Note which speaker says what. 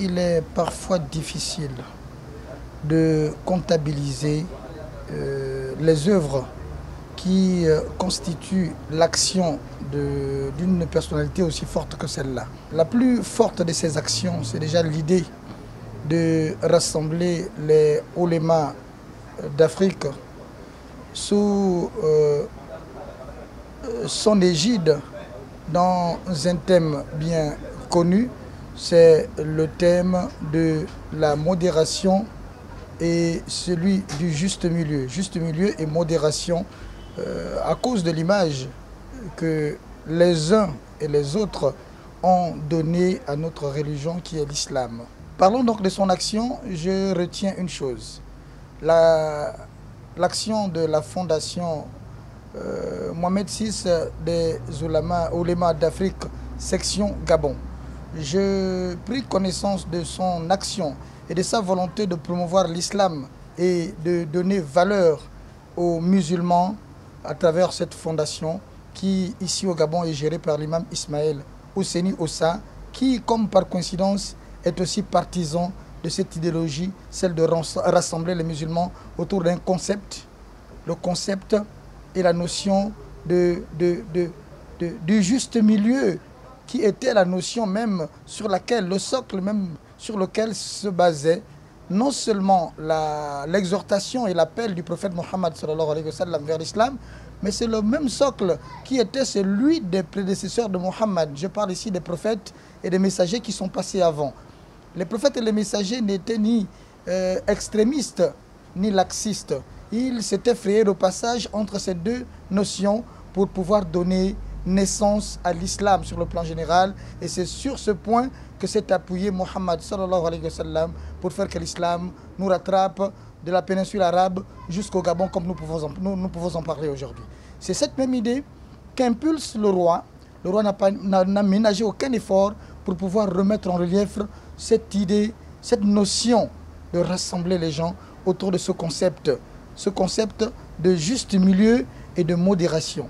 Speaker 1: il est parfois difficile de comptabiliser les œuvres qui constituent l'action d'une personnalité aussi forte que celle-là. La plus forte de ces actions, c'est déjà l'idée de rassembler les oulémas d'Afrique sous son égide dans un thème bien connu, c'est le thème de la modération et celui du juste milieu et modération à cause de l'image que les uns et les autres ont donnée à notre religion qui est l'islam. Parlons donc de son action. Je retiens une chose, l'action de la fondation Mohamed VI des oulémas d'Afrique, section Gabon. Je pris connaissance de son action et de sa volonté de promouvoir l'islam et de donner valeur aux musulmans à travers cette fondation qui, ici au Gabon, est gérée par l'imam Ismaël Ouseni Ossa, qui, comme par coïncidence, est aussi partisan de cette idéologie, celle de rassembler les musulmans autour d'un concept, le concept et la notion du juste milieu, qui était la notion même sur laquelle, le socle même sur lequel se basait non seulement l'exhortation et l'appel du prophète Mohammed sallallahu alayhi wa sallam vers l'islam, mais c'est le même socle qui était celui des prédécesseurs de Mohammed. Je parle ici des prophètes et des messagers qui sont passés avant. Les prophètes et les messagers n'étaient ni extrémistes ni laxistes. Ils s'étaient frayés au passage entre ces deux notions pour pouvoir donner naissance à l'islam sur le plan général, et c'est sur ce point que s'est appuyé Mohammed sallallahu alayhi wa sallam pour faire que l'islam nous rattrape de la péninsule arabe jusqu'au Gabon, comme nous pouvons en parler aujourd'hui. C'est cette même idée qu'impulse le roi. Le roi n'a ménagé aucun effort pour pouvoir remettre en relief cette idée, cette notion de rassembler les gens autour de ce concept de juste milieu et de modération.